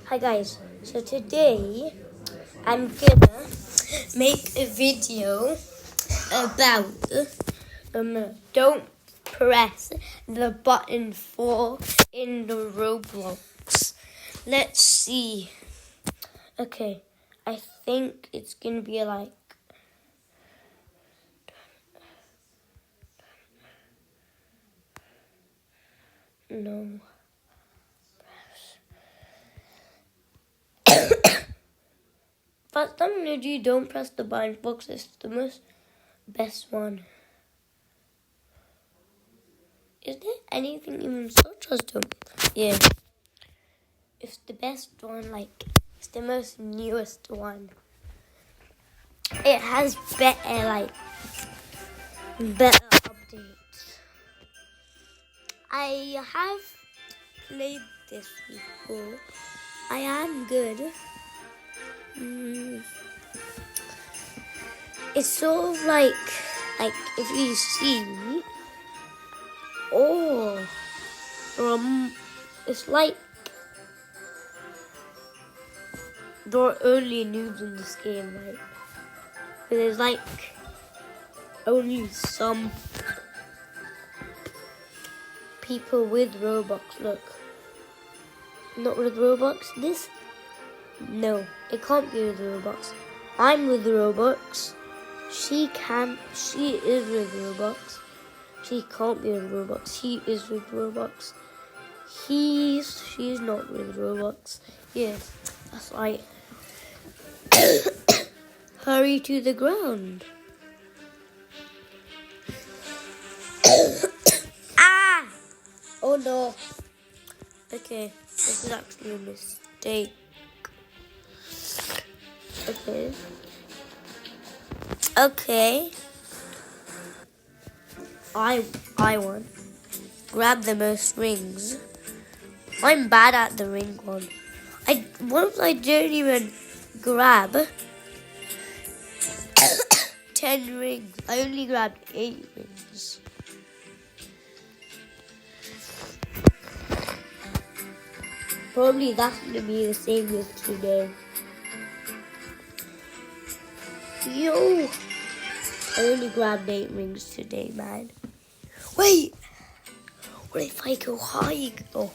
Hi guys, so today I'm gonna make a video about don't press the button for in the Roblox. Let's see. Okay, I think it's gonna be like no. But some you don't press the button box. It's the most best one. Is there anything even such as them? Yeah. It's the best one, like, it's the most newest one. It has better updates. I have played this before. I am good. It's sort of like if you see, it's like there are only noobs in this game, right? But there's like only some people with Robux. Look, not with Robux. This, no, it can't be with Robux. I'm with Robux. She is with Robux. She can't be with Robux. He is with Robux. She's not with Robux. Yes, that's right. Hurry to the ground. Ah! Oh no. Okay, this is actually a mistake. Okay. I won. Grab the most rings. I'm bad at the ring one. Once I didn't even grab 10 rings. I only grabbed 8 rings. Probably that's gonna be the same with today. Yo! I only grabbed 8 rings today, man. Wait! What if I go high? Oh.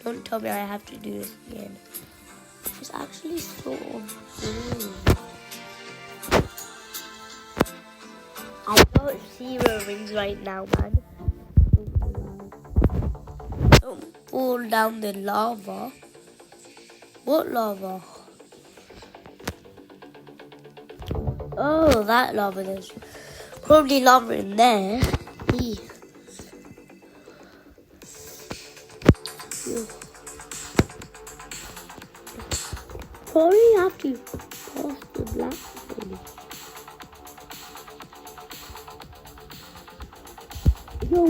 Don't tell me I have to do this again. It's actually sort of cool. I got 0 rings right now, man. Don't fall down the lava. What lava? Oh, that lava. There's probably lava in there. Probably have to pass the black thing. Yo.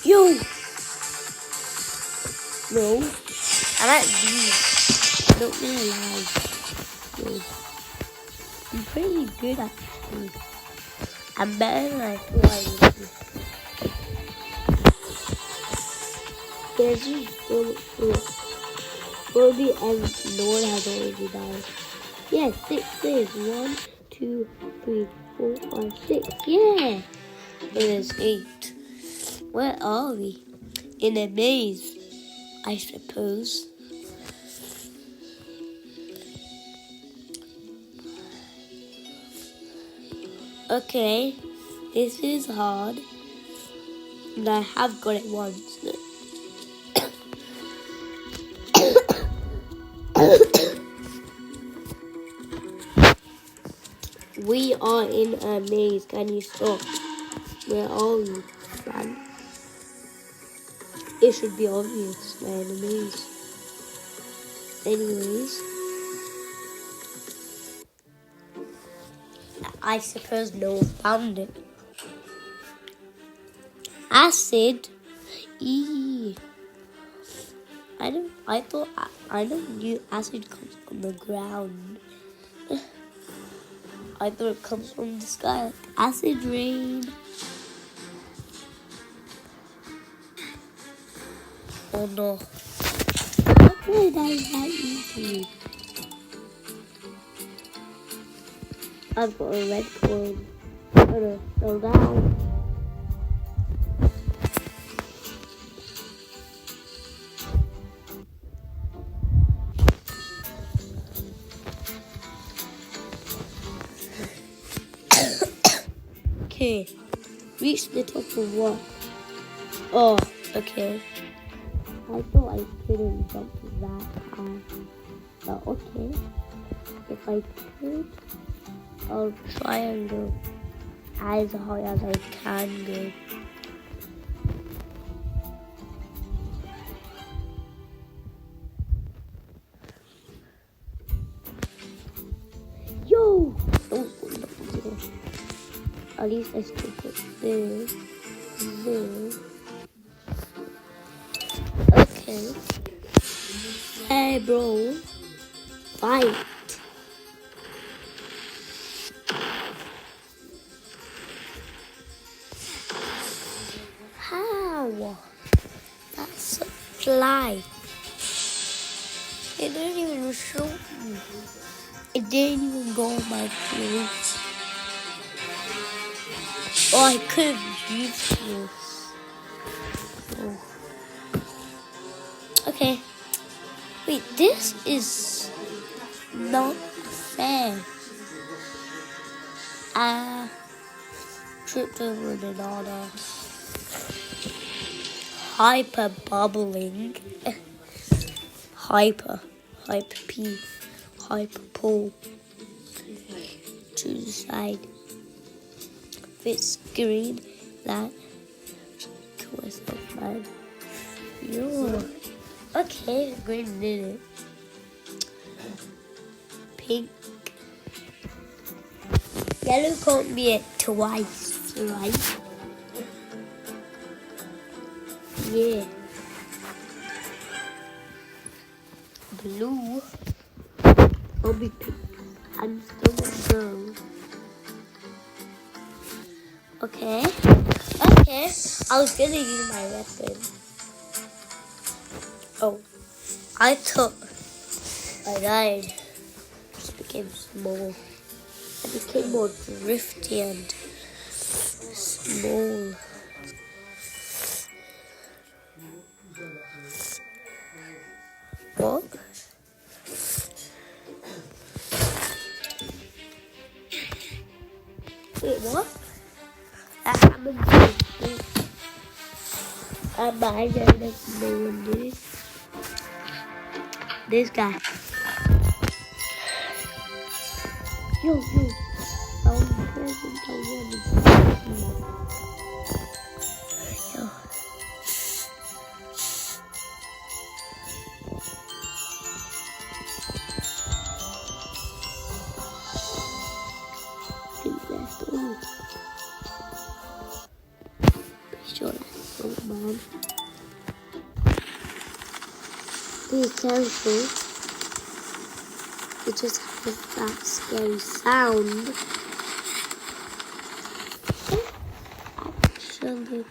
Yo. No. I'm at these. I don't really like. Yo. I'm pretty good at these. I'm better than I thought I would be. There's just so much food. Probably and no one has already died. Yeah, 6 days. 1, 2, 3, 4, 5, 6. Yeah. There's 8. Where are we? In a maze, I suppose. Okay, this is hard. And I have got it once. We are in a maze. Can you stop? Where are we, man? It should be obvious. We're in a maze. Anyways, I suppose no one found it. Acid? Eee. I don't knew acid comes on the ground. Either it comes from the sky like acid rain. Oh no. How could I that easily? I've got a red coin. I'm gonna throw down. Okay, reach the top of what? Oh, okay. I thought I couldn't jump that high. But okay. If I could, I'll try and go as high as I can go. Yo! Oh, no. At least I still put this. Okay. Hey, bro. Fight. How? That's a fly. It didn't even shoot me. It didn't even go on my clothes. Oh, I could have used this. Oh. Okay. Wait, this is not fair. I tripped over banana. Hyper bubbling. Hyper P. Hyper pull to the side. If it's green, that kill myself, man. Yo. Okay, green did it. Pink. Yellow can't be it twice, right? Yeah. Blue. I'll be pink. I'm still gonna go. Okay. I was gonna use my weapon. Oh. I thought I died. Just became small. I became more drifty and small. What? Wait, what? That happened to me. I'm behind this guy. Yo. I was present. Yo. I think that's all. Pretty sure that's all, man. Be careful. It just has that scary sound. Actually,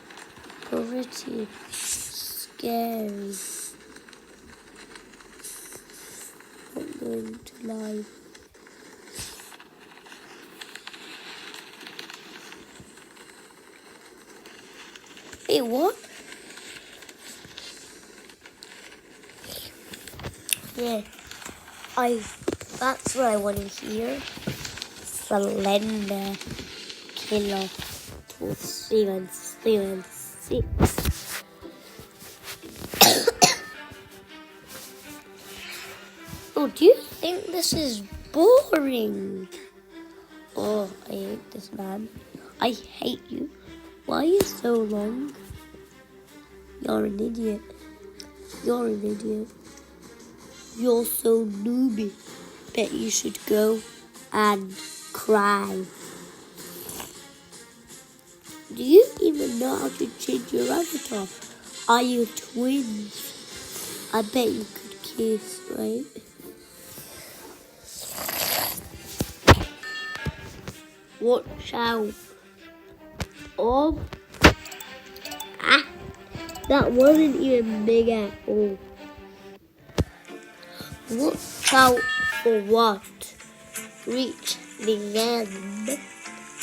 pretty scary. I'm going to lie. Hey, what? Yeah, that's what I want to hear. Slender Killer 2776. Oh, do you think this is boring? Oh, I hate this man. I hate you. Why are you so long? You're an idiot. You're so newbie. Bet you should go and cry. Do you even know how to change your avatar? Are you twins? I bet you could kiss, right? watch out. Oh, that wasn't even big at all. Watch out for what? Reach the end.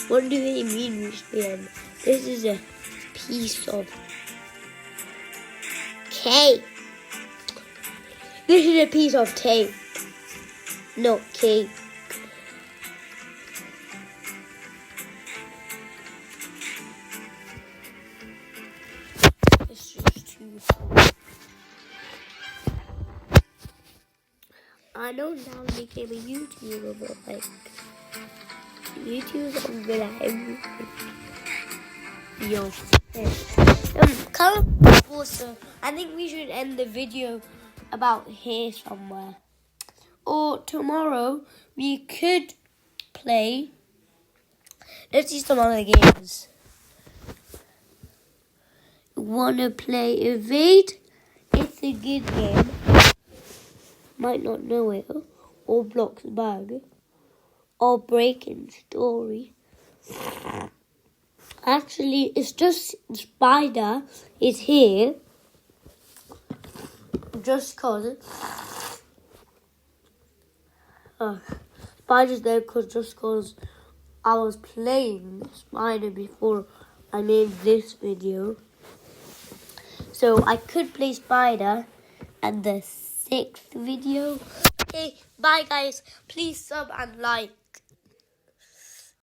What do they mean reach the end? This is a piece of cake. This is a piece of tape, not cake. It's just too funny. I know now I became a YouTuber, but like, YouTube's not good at everything. Yo. Also, I think we should end the video about here somewhere. Or tomorrow, we could play. Let's see some other games. Wanna play Evade? It's a good game. Might not know it. Or Blocks Bag. Or Breaking Story. Actually, it's just Spider is here. Just cause Spider's there just cause I was playing Spider before I made this video. So I could play Spider at the 6th video. Okay, bye guys. Please sub and like.